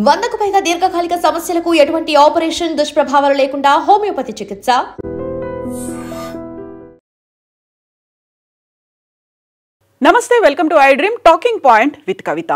100కు పైగా దీర్ఘకాలిక సమస్యలకు ఎటువంటి ఆపరేషన్ దుష్ప్రభావాలు లేకుండా హోమియోపతి చికిత్స. నమస్తే, welcome to I dream talking point with Kavitha.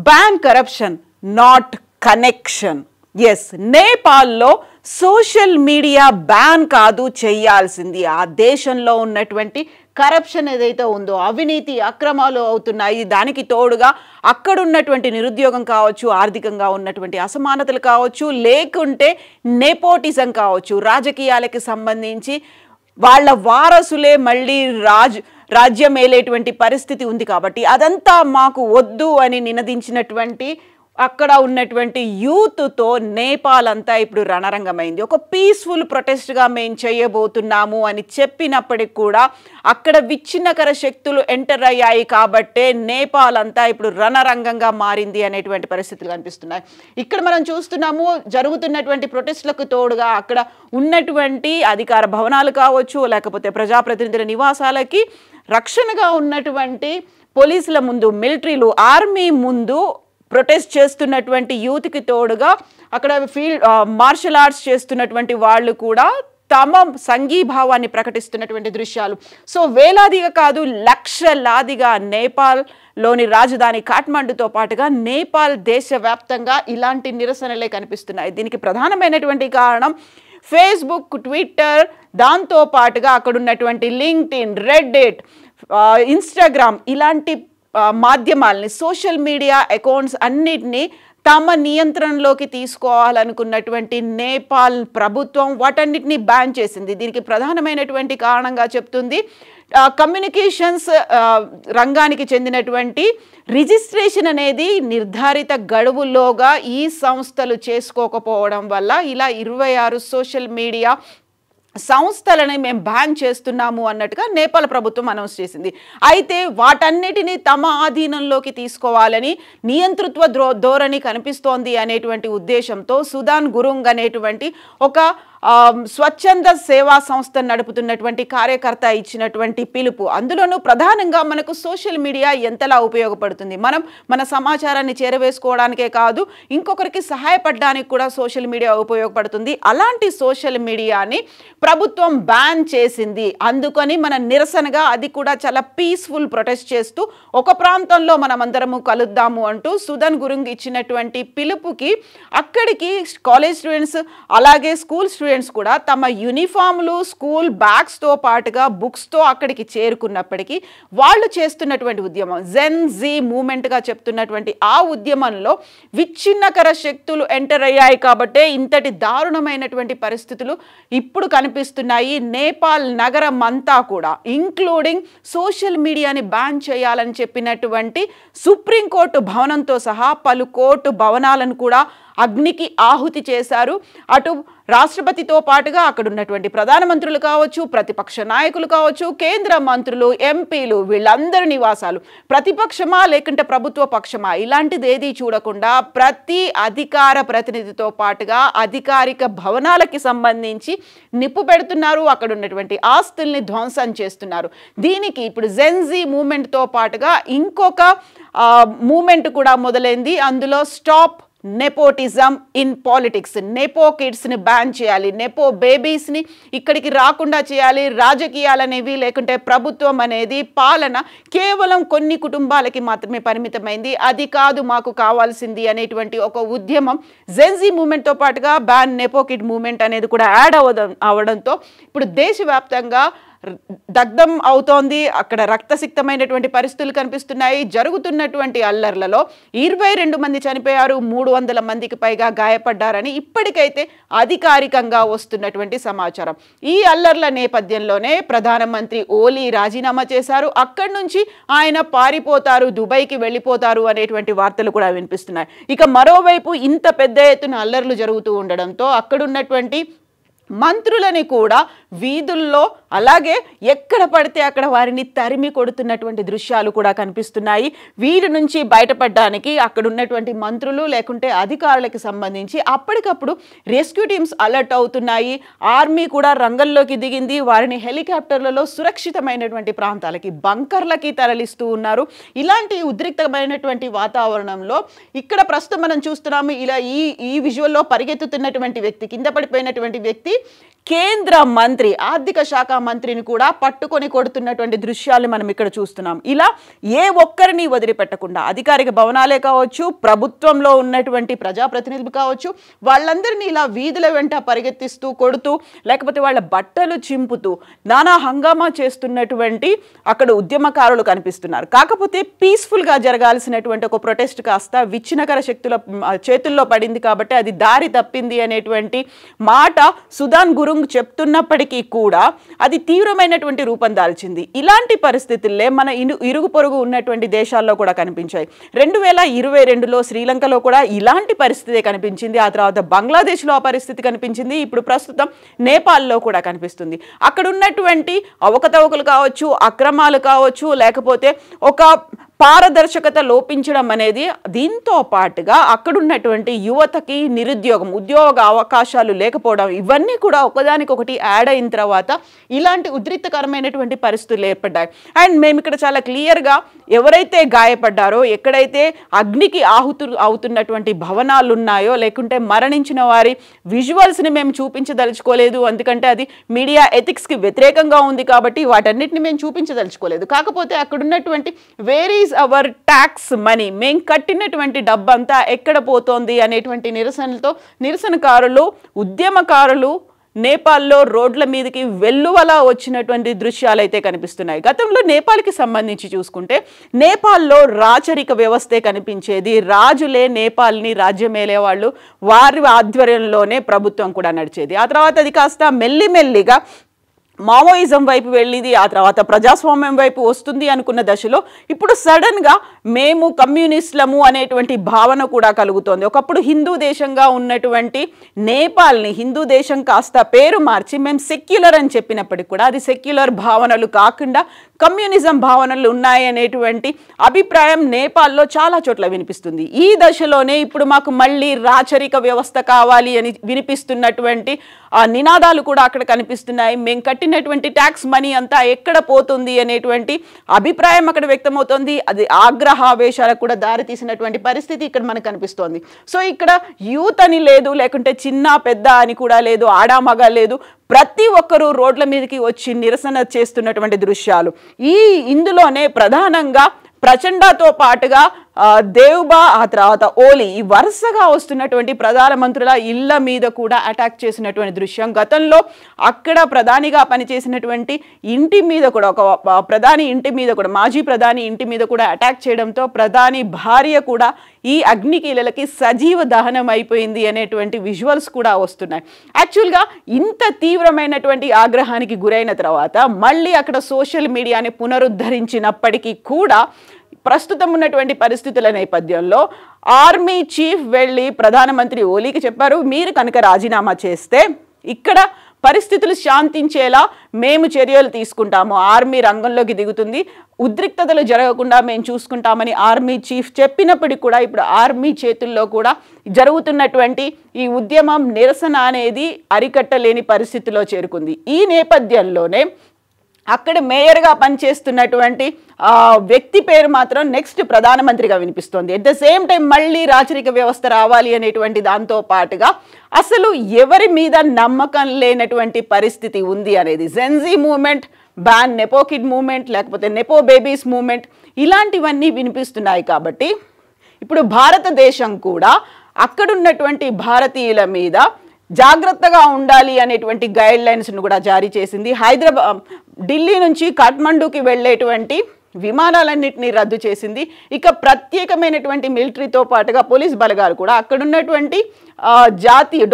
Ban corruption, not connection. Yes, నేపాల్లో సోషల్ మీడియా బ్యాన్ కాదు చేయాల్సింది. ఆ దేశంలో ఉన్నటువంటి కరప్షన్ ఏదైతే ఉందో, అవినీతి అక్రమాలు అవుతున్నాయి. దానికి తోడుగా అక్కడున్నటువంటి నిరుద్యోగం కావచ్చు, ఆర్థికంగా ఉన్నటువంటి అసమానతలు కావచ్చు, లేకుంటే నెపోటిజం కావచ్చు, రాజకీయాలకి సంబంధించి వాళ్ళ వారసులే మళ్ళీ రాజ్యం ఏలేటువంటి పరిస్థితి ఉంది. కాబట్టి అదంతా మాకు వద్దు అని నినదించినటువంటి అక్కడ ఉన్నటువంటి యూత్తో నేపాల్ అంతా ఇప్పుడు రణరంగమైంది. ఒక పీస్ఫుల్ ప్రొటెస్ట్గా మేము చేయబోతున్నాము అని చెప్పినప్పటికి కూడా అక్కడ విచ్ఛిన్నకర శక్తులు ఎంటర్ అయ్యాయి. కాబట్టే నేపాల్ అంతా ఇప్పుడు రణరంగంగా మారింది అనేటువంటి పరిస్థితులు కనిపిస్తున్నాయి. ఇక్కడ మనం చూస్తున్నాము, జరుగుతున్నటువంటి ప్రొటెస్ట్లకు తోడుగా అక్కడ ఉన్నటువంటి అధికార భవనాలు కావచ్చు, లేకపోతే ప్రజాప్రతినిధుల నివాసాలకి రక్షణగా ఉన్నటువంటి పోలీసుల ముందు, మిలిటరీలు, ఆర్మీ ముందు ప్రొటెస్ట్ చేస్తున్నటువంటి యూత్కి తోడుగా అక్కడ మార్షల్ ఆర్ట్స్ చేస్తున్నటువంటి వాళ్ళు కూడా తమ సంఘీభావాన్ని ప్రకటిస్తున్నటువంటి దృశ్యాలు. సో వేలాదిగా కాదు, లక్షలాదిగా నేపాల్లోని రాజధాని కాఠ్మండుతో పాటుగా నేపాల్ దేశవ్యాప్తంగా ఇలాంటి నిరసనలే కనిపిస్తున్నాయి. దీనికి ప్రధానమైనటువంటి కారణం ఫేస్బుక్, ట్విట్టర్, దాంతో పాటుగా అక్కడ ఉన్నటువంటి లింక్డ్ఇన్, రెడ్డిట్, ఇన్స్టాగ్రామ్ ఇలాంటి మాధ్యమాలని, సోషల్ మీడియా అకౌంట్స్ అన్నిటినీ తమ నియంత్రణలోకి తీసుకోవాలనుకున్నటువంటి నేపాల్ ప్రభుత్వం వాటన్నిటినీ బ్యాన్ చేసింది. దీనికి ప్రధానమైనటువంటి కారణంగా చెప్తుంది కమ్యూనికేషన్స్ రంగానికి చెందినటువంటి రిజిస్ట్రేషన్ అనేది నిర్ధారిత గడువులోగా ఈ సంస్థలు చేసుకోకపోవడం వల్ల ఇలా 26 సోషల్ మీడియా సంస్థలని మేము బ్యాన్ చేస్తున్నాము అన్నట్టుగా నేపాల్ ప్రభుత్వం అనౌన్స్ చేసింది. అయితే వాటన్నిటినీ తమ ఆధీనంలోకి తీసుకోవాలని నియంతృత్వ ధోరణి కనిపిస్తోంది అనేటువంటి ఉద్దేశంతో సుదాన్ గురుంగ్ అనేటువంటి ఒక స్వచ్ఛంద సేవా సంస్థ నడుపుతున్నటువంటి కార్యకర్త ఇచ్చినటువంటి పిలుపు. అందులోనూ ప్రధానంగా మనకు సోషల్ మీడియా ఎంతలా ఉపయోగపడుతుంది, మనం మన సమాచారాన్ని చేరవేసుకోవడానికే కాదు, ఇంకొకరికి సహాయపడడానికి కూడా సోషల్ మీడియా ఉపయోగపడుతుంది. అలాంటి సోషల్ మీడియాని ప్రభుత్వం బ్యాన్ చేసింది. అందుకని మన నిరసనగా అది కూడా చాలా పీస్ఫుల్ ప్రొటెస్ట్ చేస్తూ ఒక ప్రాంతంలో మనమందరము కలుద్దాము అంటూ సుదాన్ గురుంగ్ ఇచ్చినటువంటి పిలుపుకి అక్కడికి కాలేజ్ స్టూడెంట్స్ అలాగే స్కూల్ స్టూడెంట్స్ కూడా తమ యూనిఫామ్లు, స్కూల్ బ్యాగ్స్తో పాటుగా బుక్స్తో అక్కడికి చేరుకున్నప్పటికీ వాళ్ళు చేస్తున్నటువంటి ఉద్యమం జెన్ జీ మూమెంట్గా చెప్తున్నటువంటి ఆ ఉద్యమంలో విచ్ఛిన్నకర శక్తులు ఎంటర్ అయ్యాయి. కాబట్టే ఇంతటి దారుణమైనటువంటి పరిస్థితులు ఇప్పుడు కనిపిస్తున్నాయి. నేపాల్ నగరం అంతా కూడా ఇంక్లూడింగ్ సోషల్ మీడియాని బ్యాన్ చేయాలని చెప్పినటువంటి సుప్రీంకోర్టు భవనంతో సహా పలు కోర్టు భవనాలను కూడా అగ్నికి ఆహుతి చేశారు. అటు రాష్ట్రపతితో పాటుగా అక్కడ ఉన్నటువంటి ప్రధానమంత్రులు కావచ్చు, ప్రతిపక్ష నాయకులు కావచ్చు, కేంద్ర మంత్రులు, ఎంపీలు, వీళ్ళందరి నివాసాలు ప్రతిపక్షమా లేకుంటే ప్రభుత్వ పక్షమా ఇలాంటిది ఏది చూడకుండా ప్రతి అధికార ప్రతినిధితో పాటుగా అధికారిక భవనాలకి సంబంధించి నిప్పు పెడుతున్నారు. అక్కడ ఉన్నటువంటి ఆస్తుల్ని ధ్వంసం చేస్తున్నారు. దీనికి ఇప్పుడు జెన్జీ మూమెంట్తో పాటుగా ఇంకొక మూమెంట్ కూడా మొదలైంది. అందులో stop nepotism in politics, nepo కిడ్స్ని బ్యాన్ చేయాలి, నెపో బేబీస్ని ఇక్కడికి రాకుండా చేయాలి. రాజకీయాలనేవి లేకుంటే ప్రభుత్వం అనేది పాలన కేవలం కొన్ని కుటుంబాలకి మాత్రమే పరిమితమైంది, అది కాదు మాకు కావాల్సింది అనేటువంటి ఒక ఉద్యమం జెన్జీ మూమెంట్తో పాటుగా బ్యాన్ నెపో కిడ్ మూమెంట్ అనేది కూడా యాడ్ అవడంతో ఇప్పుడు దేశవ్యాప్తంగా దగ్ధం అవుతోంది. అక్కడ రక్తసిక్తమైనటువంటి పరిస్థితులు కనిపిస్తున్నాయి. జరుగుతున్నటువంటి అల్లర్లలో 22 మంది చనిపోయారు, 300 మందికి పైగా గాయపడ్డారని ఇప్పటికైతే అధికారికంగా వస్తున్నటువంటి సమాచారం. ఈ అల్లర్ల నేపథ్యంలోనే ప్రధానమంత్రి ఓలీ రాజీనామా చేశారు. అక్కడి నుంచి ఆయన పారిపోతారు, దుబాయ్కి వెళ్ళిపోతారు అనేటువంటి వార్తలు కూడా వినిపిస్తున్నాయి. ఇక మరోవైపు ఇంత పెద్ద ఎత్తున అల్లర్లు జరుగుతూ ఉండడంతో అక్కడున్నటువంటి మంత్రులని కూడా వీధుల్లో అలాగే ఎక్కడ పడితే అక్కడ వారిని తరిమి కొడుతున్నటువంటి దృశ్యాలు కూడా కనిపిస్తున్నాయి. వీరి నుంచి బయటపడడానికి అక్కడ ఉన్నటువంటి మంత్రులు లేకుంటే అధికారులకు సంబంధించి అప్పటికప్పుడు రెస్క్యూ టీమ్స్ అలర్ట్ అవుతున్నాయి. ఆర్మీ కూడా రంగంలోకి దిగింది. వారిని హెలికాప్టర్లలో సురక్షితమైనటువంటి ప్రాంతాలకి బంకర్లకి తరలిస్తూ ఉన్నారు. ఇలాంటి ఉద్రిక్తమైనటువంటి వాతావరణంలో ఇక్కడ ప్రస్తుతం మనం చూస్తున్నాము. ఇలా ఈ విజువల్లో పరిగెత్తుతున్నటువంటి వ్యక్తి, కింద పడిపోయినటువంటి వ్యక్తి కేంద్ర మంత్రి, ఆర్థిక శాఖ మంత్రిని కూడా పట్టుకొని కొడుతున్నటువంటి దృశ్యాలు మనం ఇక్కడ చూస్తున్నాం. ఇలా ఏ ఒక్కరిని వదిలిపెట్టకుండా అధికారిక భవనాలే కావచ్చు, ప్రభుత్వంలో ఉన్నటువంటి ప్రజాప్రతినిధులు కావచ్చు, వాళ్ళందరినీ ఇలా వీధుల వెంట పరిగెత్తిస్తూ కొడుతూ లేకపోతే వాళ్ళ బట్టలు చింపుతూ నానా హంగామా చేస్తున్నటువంటి అక్కడ ఉద్యమకారులు కనిపిస్తున్నారు. కాకపోతే పీస్ఫుల్గా జరగాల్సినటువంటి ఒక ప్రొటెస్ట్ కాస్త విచ్ఛిన్నకర శక్తుల చేతుల్లో పడింది కాబట్టి అది దారి తప్పింది అనేటువంటి మాట సుదాన్ గురుంగ్ చెప్తున్నప్పటికీ కూడా అది తీవ్రమైనటువంటి రూపం దాల్చింది. ఇలాంటి పరిస్థితుల్లో మన ఇరుగు పొరుగు ఉన్నటువంటి దేశాల్లో కూడా కనిపించాయి. 2022లో శ్రీలంకలో కూడా ఇలాంటి పరిస్థితి కనిపించింది. ఆ తర్వాత బంగ్లాదేశ్లో ఆ పరిస్థితి కనిపించింది. ఇప్పుడు ప్రస్తుతం నేపాల్లో కూడా కనిపిస్తుంది. అక్కడ ఉన్నటువంటి అవకతవకలు కావచ్చు, అక్రమాలు కావచ్చు, లేకపోతే ఒక పారదర్శకత లోపించడం అనేది, దీంతో పాటుగా అక్కడున్నటువంటి యువతకి నిరుద్యోగం, ఉద్యోగ అవకాశాలు లేకపోవడం, ఇవన్నీ కూడా ఒకదానికొకటి యాడ్ అయిన తర్వాత ఇలాంటి ఉద్రిక్తకరమైనటువంటి పరిస్థితులు ఏర్పడ్డాయి. అండ్ మేము ఇక్కడ చాలా క్లియర్గా ఎవరైతే గాయపడ్డారో, ఎక్కడైతే అగ్నికి అవుతున్నటువంటి భవనాలు ఉన్నాయో లేకుంటే మరణించిన వారి విజువల్స్ని మేము చూపించదలుచుకోలేదు. ఎందుకంటే అది మీడియా ఎథిక్స్కి వ్యతిరేకంగా ఉంది కాబట్టి వాటన్నిటిని మేము చూపించదలుచుకోలేదు. కాకపోతే అక్కడ ఉన్నటువంటి వేరీ అవర్ ట్యాక్స్ మనీ, మేము కట్టినటువంటి డబ్బంతా ఎక్కడ పోతోంది అనేటువంటి నిరసనకారులు, ఉద్యమకారులు నేపాల్లో రోడ్ల మీదకి వెల్లువలా వచ్చినటువంటి దృశ్యాలు అయితే కనిపిస్తున్నాయి. గతంలో నేపాల్కి సంబంధించి చూసుకుంటే నేపాల్లో రాచరిక వ్యవస్థే కనిపించేది. రాజులే నేపాల్ని రాజ్యమేలే వాళ్ళు, వారి ఆధ్వర్యంలోనే ప్రభుత్వం కూడా నడిచేది. ఆ తర్వాత అది కాస్త మెల్లిమెల్లిగా మావోయిజం వైపు వెళ్ళింది. ఆ తర్వాత ప్రజాస్వామ్యం వైపు వస్తుంది అనుకున్న దశలో ఇప్పుడు సడన్గా మేము కమ్యూనిస్టులము అనేటువంటి భావన కూడా కలుగుతోంది. ఒకప్పుడు హిందూ దేశంగా ఉన్నటువంటి నేపాల్ని హిందూ దేశం కాస్త పేరు మార్చి మేము సెక్యులర్ అని చెప్పినప్పటికీ కూడా అది సెక్యులర్ భావనలు కాకుండా కమ్యూనిజం భావనలు ఉన్నాయి అనేటువంటి అభిప్రాయం నేపాల్లో చాలా చోట్ల వినిపిస్తుంది. ఈ దశలోనే ఇప్పుడు మాకు మళ్ళీ రాచరిక వ్యవస్థ కావాలి అని వినిపిస్తున్నటువంటి నినాదాలు కూడా అక్కడ కనిపిస్తున్నాయి. మేము కట్టినటువంటి ట్యాక్స్ మనీ అంతా ఎక్కడ పోతుంది అనేటువంటి అభిప్రాయం అక్కడ వ్యక్తమవుతోంది. అది ఆగ్రహావేశాలకు కూడా దారి తీసినటువంటి పరిస్థితి ఇక్కడ మనకు కనిపిస్తోంది. సో ఇక్కడ యూత్ అని లేదు, లేకుంటే చిన్న పెద్ద అని కూడా లేదు, ఆడామగ లేదు, ప్రతి ఒక్కరూ రోడ్ల మీదకి వచ్చి నిరసన చేస్తున్నటువంటి దృశ్యాలు. ఇందులోనే ప్రధానంగా ప్రచండతో పాటుగా దేవ్బా, ఆ తర్వాత ఓలీ, ఈ వరుసగా వస్తున్నటువంటి ప్రధానమంత్రుల ఇళ్ల మీద కూడా అటాక్ చేసినటువంటి దృశ్యం. గతంలో అక్కడ ప్రధానిగా పనిచేసినటువంటి ఇంటి మీద కూడా, ఒక ప్రధాని ఇంటి మీద కూడా, మాజీ ప్రధాని ఇంటి మీద కూడా అటాక్ చేయడంతో ప్రధాని భార్య కూడా ఈ అగ్నికీలలకి సజీవ దహనం అయిపోయింది అనేటువంటి విజువల్స్ కూడా వస్తున్నాయి. యాక్చువల్గా ఇంత తీవ్రమైనటువంటి ఆగ్రహానికి గురైన తర్వాత మళ్ళీ అక్కడ సోషల్ మీడియాని పునరుద్ధరించినప్పటికీ కూడా ప్రస్తుతం ఉన్నటువంటి పరిస్థితుల నేపథ్యంలో ఆర్మీ చీఫ్ వెళ్ళి ప్రధానమంత్రి ఓలీకి చెప్పారు, మీరు కనుక రాజీనామా చేస్తే ఇక్కడ పరిస్థితులు శాంతించేలా మేము చర్యలు తీసుకుంటాము, ఆర్మీ రంగంలోకి దిగుతుంది, ఉద్రిక్తతలు జరగకుండా మేము చూసుకుంటామని ఆర్మీ చీఫ్ చెప్పినప్పటికీ కూడా ఇప్పుడు ఆర్మీ చేతుల్లో కూడా జరుగుతున్నటువంటి ఈ ఉద్యమం, నిరసన అనేది అరికట్టలేని పరిస్థితిలో చేరుకుంది. ఈ నేపథ్యంలోనే అక్కడ మేయర్గా పనిచేస్తున్నటువంటి వ్యక్తి పేరు మాత్రం నెక్స్ట్ ప్రధానమంత్రిగా వినిపిస్తోంది. ఎట్ ద సేమ్ టైం మళ్ళీ రాచరిక వ్యవస్థ రావాలి అనేటువంటి దాంతో పాటుగా అసలు ఎవరి మీద నమ్మకం లేనటువంటి పరిస్థితి ఉంది అనేది, Gen Z movement, ban nepo kid movement, లేకపోతే నెపో బేబీస్ మూవ్మెంట్, ఇలాంటివన్నీ వినిపిస్తున్నాయి. కాబట్టి ఇప్పుడు భారతదేశం కూడా అక్కడున్నటువంటి భారతీయుల మీద జాగ్రత్తగా ఉండాలి అనేటువంటి గైడ్ లైన్స్ను కూడా జారీ చేసింది. ఢిల్లీ నుంచి కాఠ్మండూకి వెళ్ళేటువంటి విమానాలన్నింటినీ రద్దు చేసింది. ఇక ప్రత్యేకమైనటువంటి మిలిటరీతో పాటుగా పోలీస్ బలగాలు కూడా అక్కడున్నటువంటి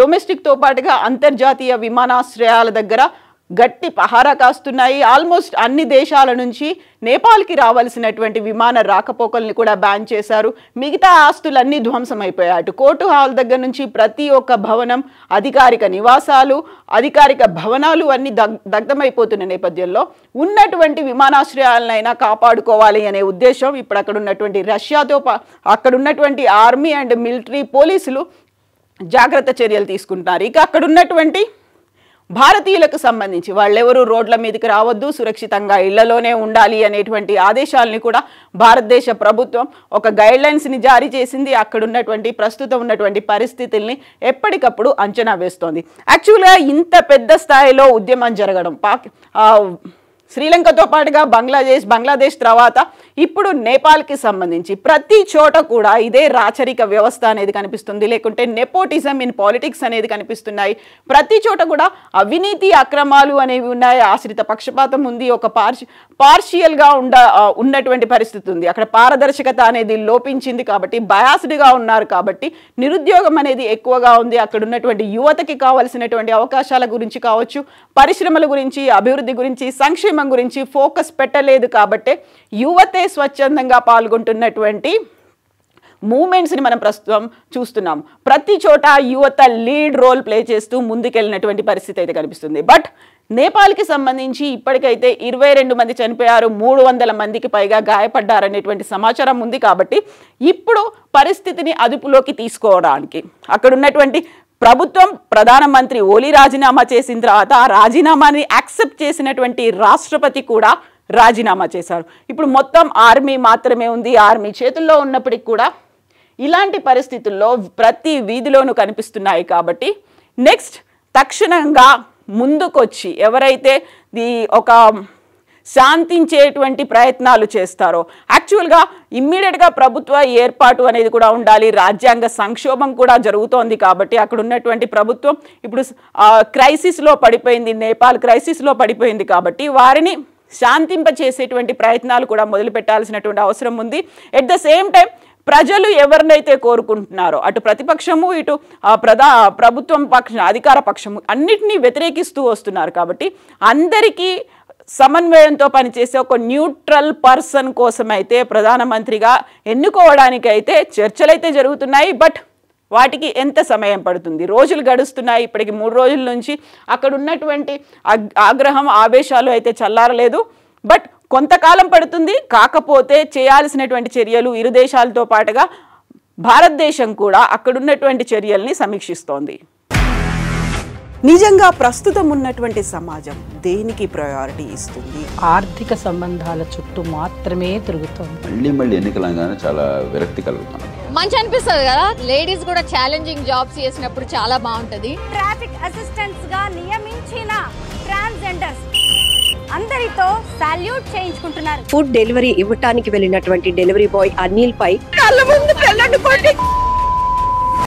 డొమెస్టిక్తో పాటుగా అంతర్జాతీయ విమానాశ్రయాల దగ్గర గట్టి పహారా కాస్తున్నాయి. ఆల్మోస్ట్ అన్ని దేశాల నుంచి నేపాల్కి రావాల్సినటువంటి విమాన రాకపోకల్ని కూడా బ్యాన్ చేశారు. మిగతా ఆస్తులన్నీ ధ్వంసమైపోయాయి. అటు కోర్టు హాల్ దగ్గర నుంచి ప్రతి ఒక్క భవనం, అధికారిక నివాసాలు, అధికారిక భవనాలు అన్ని దగ్ధమైపోతున్న నేపథ్యంలో ఉన్నటువంటి విమానాశ్రయాలనైనా కాపాడుకోవాలి అనే ఉద్దేశం ఇప్పుడు అక్కడ ఉన్నటువంటి రష్యాతో అక్కడ ఉన్నటువంటి ఆర్మీ అండ్ మిలిటరీ పోలీసులు జాగ్రత్త చర్యలు తీసుకుంటున్నారు. ఇక అక్కడ ఉన్నటువంటి భారతీయులకు సంబంధించి వాళ్ళెవరూ రోడ్ల మీదకి రావద్దు, సురక్షితంగా ఇళ్లలోనే ఉండాలి అనేటువంటి ఆదేశాలని కూడా భారతదేశ ప్రభుత్వం ఒక గైడ్లైన్స్ని జారీ చేసింది. అక్కడ ఉన్నటువంటి ప్రస్తుతం ఉన్నటువంటి పరిస్థితుల్ని ఎప్పటికప్పుడు అంచనా వేస్తోంది. యాక్చువల్గా ఇంత పెద్ద స్థాయిలో ఉద్యమం జరగడం శ్రీలంకతో పాటుగా బంగ్లాదేశ్ తర్వాత ఇప్పుడు నేపాల్కి సంబంధించి ప్రతి చోట కూడా ఇదే రాచరిక వ్యవస్థ అనేది కనిపిస్తుంది, లేకుంటే నెపోటిజం ఇన్ పాలిటిక్స్ అనేది కనిపిస్తున్నాయి. ప్రతి చోట కూడా అవినీతి అక్రమాలు అనేవి ఉన్నాయి, ఆశ్రిత పక్షపాతం ఉంది, ఒక పార్షియల్గా ఉన్నటువంటి పరిస్థితి ఉంది. అక్కడ పారదర్శకత అనేది లోపించింది కాబట్టి, బయాస్డ్గా ఉన్నారు కాబట్టి నిరుద్యోగం అనేది ఎక్కువగా ఉంది. అక్కడ ఉన్నటువంటి యువతకి కావాల్సినటువంటి అవకాశాల గురించి కావచ్చు, పరిశ్రమల గురించి, అభివృద్ధి గురించి, సంక్షేమం గురించి ఫోకస్ పెట్టలేదు కాబట్టి యువతే స్వచ్ఛందంగా పాల్గొంటున్నటువంటి మూమెంట్స్ని మనం ప్రస్తుతం చూస్తున్నాం. ప్రతి చోట యువత లీడ్ రోల్ ప్లే చేస్తూ ముందుకెళ్ళినటువంటి పరిస్థితి అయితే కనిపిస్తుంది. బట్ నేపాల్కి సంబంధించి ఇప్పటికైతే 22 మంది చనిపోయారు, 300 మందికి పైగా గాయపడ్డారనేటువంటి సమాచారం ఉంది. కాబట్టి ఇప్పుడు పరిస్థితిని అదుపులోకి తీసుకోవడానికి అక్కడ ఉన్నటువంటి ప్రభుత్వం, ప్రధానమంత్రి ఓలీ రాజీనామా చేసిన తర్వాత ఆ రాజీనామాని యాక్సెప్ట్ చేసినటువంటి రాష్ట్రపతి కూడా రాజీనామా చేశారు. ఇప్పుడు మొత్తం ఆర్మీ మాత్రమే ఉంది. ఆర్మీ చేతుల్లో ఉన్నప్పటికీ కూడా ఇలాంటి పరిస్థితుల్లో ప్రతి వీధిలోనూ కనిపిస్తున్నాయి. కాబట్టి నెక్స్ట్ తక్షణంగా ముందుకొచ్చి ఎవరైతే ఒక శాంతించేటువంటి ప్రయత్నాలు చేస్తారో, యాక్చువల్గా ఇమ్మీడియట్గా ప్రభుత్వ ఏర్పాటు అనేది కూడా ఉండాలి. రాజ్యాంగ సంక్షోభం కూడా జరుగుతోంది కాబట్టి అక్కడ ఉన్నటువంటి ప్రభుత్వం ఇప్పుడు క్రైసిస్లో పడిపోయింది, నేపాల్ క్రైసిస్లో పడిపోయింది కాబట్టి వారిని శాంతింపచేసేటువంటి ప్రయత్నాలు కూడా మొదలు పెట్టాల్సినటువంటి అవసరం ఉంది. ఎట్ ద సేమ్ టైం ప్రజలు ఎవరినైతే కోరుకుంటున్నారో అటు ప్రతిపక్షము, ఇటు ప్రభుత్వం పక్షం, అధికార పక్షము అన్నిటినీ వ్యతిరేకిస్తూ వస్తున్నారు. కాబట్టి అందరికీ సమన్వయంతో పనిచేసే ఒక న్యూట్రల్ పర్సన్ కోసం అయితే ప్రధానమంత్రిగా ఎన్నుకోవడానికైతే చర్చలైతే జరుగుతున్నాయి. బట్ వాటికి ఎంత సమయం పడుతుంది? రోజులు గడుస్తున్నాయి. ఇప్పటికి 3 రోజుల నుంచి అక్కడ ఉన్నటువంటి ఆగ్రహం, ఆవేశాలు అయితే చల్లారలేదు. బట్ కొంతకాలం పడుతుంది. కాకపోతే చేయాల్సినటువంటి చర్యలు ఇరు దేశాలతో పాటుగా భారతదేశం కూడా అక్కడున్నటువంటి చర్యల్ని సమీక్షిస్తోంది. నిజంగా ప్రస్తుతం ఉన్నటువంటి సమాజం దేనికి ప్రయారిటీ ఇస్తుంది? ఆర్థిక సంబంధాల చుట్టూ మాత్రమే తిరుగుతుంది. మళ్ళీ ఎన్నికలంగానే చాలా విరక్తి కలుగుతాను. మంచి అనిపిస్తుంది కదా, లేడీస్ కూడా ఛాలెంజింగ్ జాబ్స్ చేసినప్పుడు చాలా బాగుంటది. ట్రాఫిక్ అసిస్టెంట్స్ గా నియమించిన ట్రాన్స్జెండర్స్ అందరితో సాల్యూట్ చేయించుకుంటున్నారు. ఫుడ్ డెలివరీ ఇవ్వటానికి వెళ్ళినటువంటి డెలివరీ బాయ్ అనిల్ పై